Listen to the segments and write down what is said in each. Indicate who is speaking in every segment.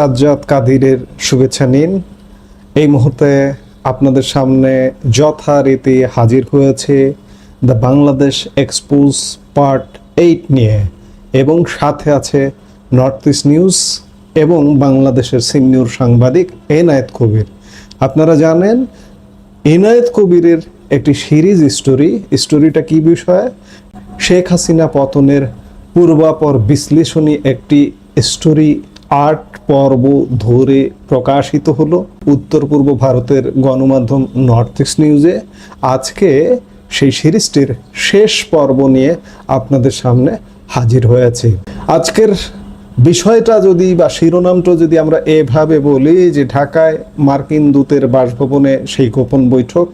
Speaker 1: সাজ্জাদ কাদিরের শুভেচ্ছা নিন। এই মুহূর্তে আপনাদের সামনে যথারীতি হাজির হয়েছে দ্য বাংলাদেশ এক্সপোজ পার্ট 8 নিয়ে, এবং সাথে আছে নর্থ ইস্ট নিউজ এবং বাংলাদেশের সিনিয়র সাংবাদিক এনায়েত কবির। আপনারা জানেন এনায়েত কবিরের একটি সিরিজ স্টোরিটা কি বিষয়ে? শেখ হাসিনা পতনের পূর্বাপর বিশ্লেষণী একটি স্টোরি 8 পর্ব ধরে প্রকাশিত হলো উত্তর পূর্ব ভারতের গণমাধ্যম নর্থ ইস্ট নিউজে। আজকে সেই সিরিজটির শেষ পর্ব নিয়ে আপনাদের সামনে হাজির হয়েছি। আজকের বিষয়টা যদি বা শিরোনামটা যদি আমরা এভাবে বলি যে ঢাকায় মার্কিন দূতের বাসভবনে সেই গোপন বৈঠক,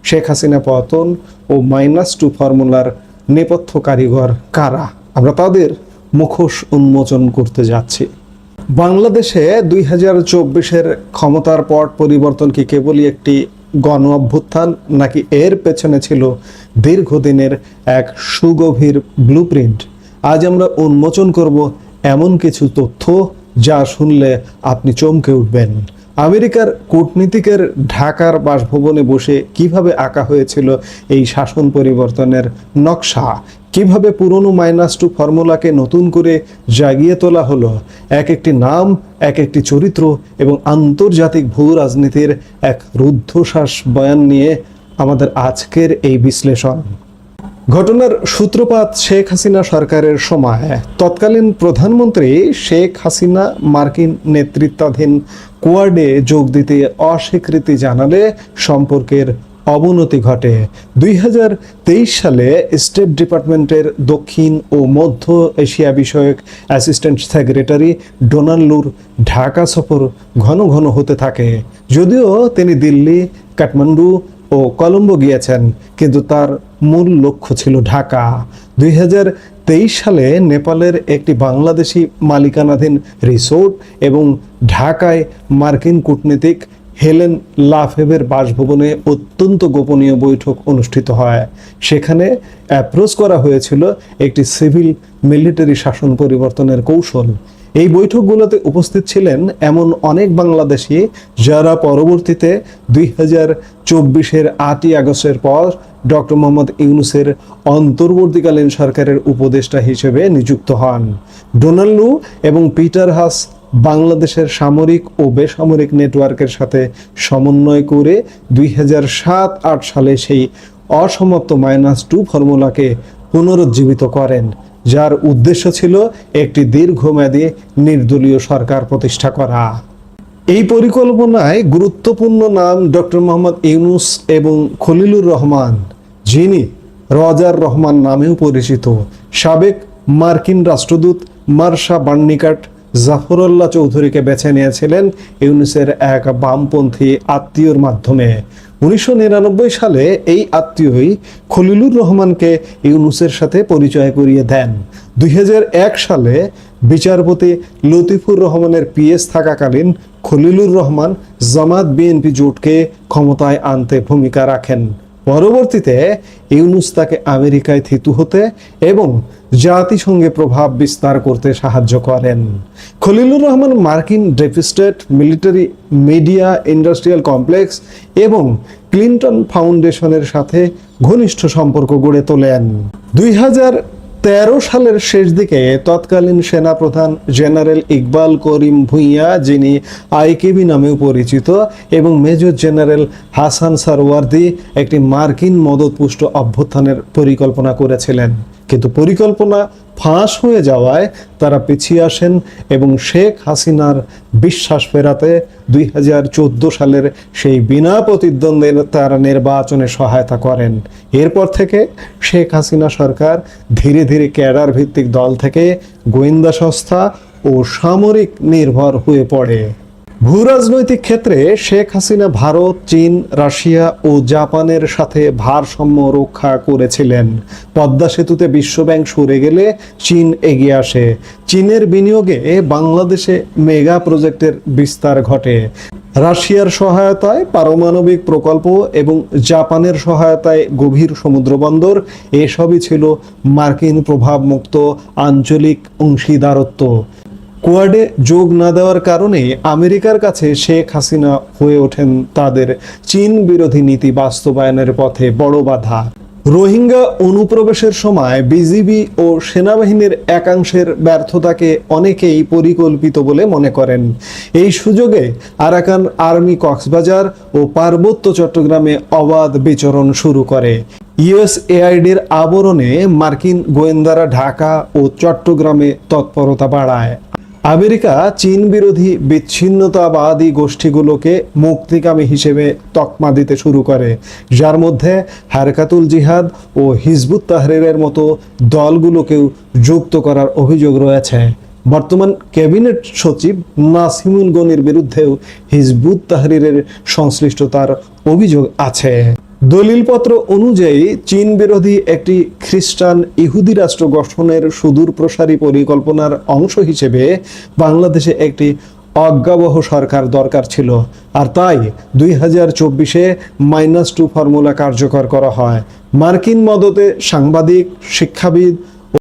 Speaker 1: শেখ হাসিনা পতন ও -2 ফর্মুলার নেপথ্য কারিগর কারা, আমরা তাদের মুখোশ উন্মোচন করতে যাচ্ছি। বাংলাদেশে 2024-এর ক্ষমতার পট পরিবর্তন কি কেবলই একটি গণ অভ্যুত্থান, নাকি এর পেছনে ছিল দীর্ঘদিনের এক সুগভীর ব্লুপ্রিন্ট? আজ আমরা উন্মোচন করব এমন কিছু তথ্য যা শুনলে আপনি চমকে উঠবেন। আমেরিকার কূটনীতিকের ঢাকার বাসভবনে বসে কিভাবে আঁকা হয়েছিল এই শাসন পরিবর্তনের নকশা, কিভাবে পুরনো -2 ফর্মুলাকে নতুন করে জাগিয়ে তোলা হলো, এক একটি নাম, এক একটি চরিত্র এবং আন্তর্জাতিক ভূ রাজনীতির এক রুদ্ধশ্বাস বয়ান নিয়ে আমাদের আজকের এই বিশ্লেষণ। ঘটনার সূত্রপাত শেখ হাসিনা সরকারের সময়। তৎকালীন প্রধানমন্ত্রী শেখ হাসিনা মার্কিন নেতৃত্বাধীন কোয়াডে যোগ দিতে অস্বীকৃতি জানালে সম্পর্কের অবনতি ঘটে। 2023 সালে স্টেট ডিপার্টমেন্টের দক্ষিণ ও মধ্য এশিয়া বিষয়ক অ্যাসিস্ট্যান্ট সেক্রেটারি ডোনাল্ড লুর ঢাকা সফর ঘন ঘন হতে থাকে। যদিও তিনি দিল্লি, কাঠমান্ডু ও কলম্বো গিয়েছেন, কিন্তু তার মূল লক্ষ্য ছিল ঢাকা। 2023 সালে নেপালের একটি বাংলাদেশি মালিকানাধীন রিসোর্ট এবং ঢাকায় মার্কিন কূটনীতিক হেলেন লাফেভের বাসভবনে অত্যন্ত গোপনীয় বৈঠক অনুষ্ঠিত হয়। সেখানে অ্যাপ্রোচ করা হয়েছিল একটি সিভিল মিলিটারি শাসন পরিবর্তনের কৌশল। এই বৈঠকগুলোতে উপস্থিত ছিলেন এমন অনেক বাংলাদেশি যারা পরবর্তীতে 2024-এর 8ই আগস্টের পর ডক্টর মোহাম্মদ ইউনূসের অন্তর্বর্তীকালীন সরকারের উপদেষ্টা হিসেবে নিযুক্ত হন। ডোনাল্ড লু এবং পিটার হাস বাংলাদেশের সামরিক ও বেসামরিক নেটওয়ার্কের সাথে সমন্বয় করে 2007-8 সালে সেই অসমাপ্ত -2 ফর্মুলাকে পুনরুজ্জীবিত করেন, যার উদ্দেশ্য ছিল একটি দীর্ঘমেয়াদী নির্দলীয় সরকার প্রতিষ্ঠা করা। এই পরিকল্পনায় গুরুত্বপূর্ণ নাম ডক্টর মোহাম্মদ ইউনূস এবং খলিলুর রহমান, যিনি রজার রহমান নামেও পরিচিত। সাবেক মার্কিন রাষ্ট্রদূত মার্শা বার্নিকাট জাফরুল্লাহ চৌধুরীকে বেছে নিয়েছিলেন ইউনূসের এক বামপন্থী আত্মীয়র মাধ্যমে। 1999 সালে এই আত্মীয়ই খলিলুর রহমানকে ইউনূসের সাথে পরিচয় করিয়ে দেন। 2001 সালে বিচারপতি লতিফুর রহমানের পিএস থাকাকালীন খলিলুর রহমান জামাত বিএনপি জোটকে ক্ষমতায় আনতে ভূমিকা রাখেন। পরবর্তীতে ইউনূস তাকে আমেরিকায় থিতু হতে এবং জাতিসংঘে প্রভাব বিস্তার করতে সাহায্য করেন। খলিলুর রহমান মার্কিন deep state, military, media, industrial complex এবং ক্লিন্টন ফাউন্ডেশনের সাথে ঘনিষ্ঠ সম্পর্ক গড়ে তোলেন। 2013 সালের শেষ দিকে তৎকালীন সেনাপ্রধান জেনারেল ইকবাল করিম ভূঁইয়া, যিনি আইকেবি নামেও পরিচিত, এবং মেজর জেনারেল হাসান সারওয়ার্দী একটি মার্কিন মদতপুষ্ট অভ্যুত্থানের পরিকল্পনা করেছিলেন, কিন্তু পরিকল্পনা ফাঁস হয়ে যাওয়ায় তারা পিছিয়ে আসেন এবং শেখ হাসিনার বিশ্বাস ফেরাতে 2014 সালের সেই বিনা প্রতিদ্বন্দ্বের তারা নির্বাচনে সহায়তা করেন। এরপর থেকে শেখ হাসিনা সরকার ধীরে ধীরে ক্যাডার ভিত্তিক দল থেকে গোয়েন্দা সংস্থা ও সামরিক নির্ভর হয়ে পড়ে। ভূরাজনৈতিক ক্ষেত্রে শেখ হাসিনা ভারত, চীন, রাশিয়া ও জাপানের সাথে ভারসাম্য রক্ষা করেছিলেন। পদ্মা সেতুতে বিশ্বব্যাংক সরে গেলে চীন এগিয়ে আসে। চীনের বিনিয়োগে বাংলাদেশে মেগা প্রজেক্টের বিস্তার ঘটে। রাশিয়ার সহায়তায় পারমাণবিক প্রকল্প এবং জাপানের সহায়তায় গভীর সমুদ্রবন্দর, এসবই ছিল মার্কিন প্রভাবমুক্ত আঞ্চলিক অংশীদারত্ব। কোয়াডে যোগ না দেওয়ার কারণে আমেরিকার কাছে শেখ হাসিনা হয়ে ওঠেন তাদের চীন বিরোধী নীতি বাস্তবায়নের পথে বড় বাধা। রোহিঙ্গা অনুপ্রবেশের সময় বিজিবি ও সেনাবাহিনীর একাংশের ব্যর্থতাকে অনেকেই পরিকল্পিত বলে মনে করেন। এই সুযোগে আরাকান আর্মি কক্সবাজার ও পার্বত্য চট্টগ্রামে অবাধ বিচরণ শুরু করে। ইউএসএআইডির আবরণে মার্কিন গোয়েন্দারা ঢাকা ও চট্টগ্রামে তৎপরতা বাড়ায়। আমেরিকা চীন বিরোধী বিচ্ছিন্নতাবাদী গোষ্ঠীগুলোকে মুক্তিকামী হিসেবে তকমা দিতে শুরু করে, যার মধ্যে হারকাতুল জিহাদ ও হিজবুত তাহরিরের মতো দলগুলোকেও যুক্ত করার অভিযোগ রয়েছে। বর্তমান ক্যাবিনেট সচিব নাসিমুল গনির বিরুদ্ধেও হিজবুত তাহরিরের সংশ্লিষ্টতার অভিযোগ আছে। দলিলপত্র অনুযায়ী চীন বিরোধী একটি খ্রিস্টান ইহুদি রাষ্ট্র গঠনের সুদূর প্রসারী পরিকল্পনার অংশ হিসেবে বাংলাদেশে একটি অজ্ঞাবহ সরকার দরকার ছিল, আর তাই 2024-এ -2 ফর্মুলা কার্যকর করা হয়। মার্কিন মদতে সাংবাদিক, শিক্ষাবিদ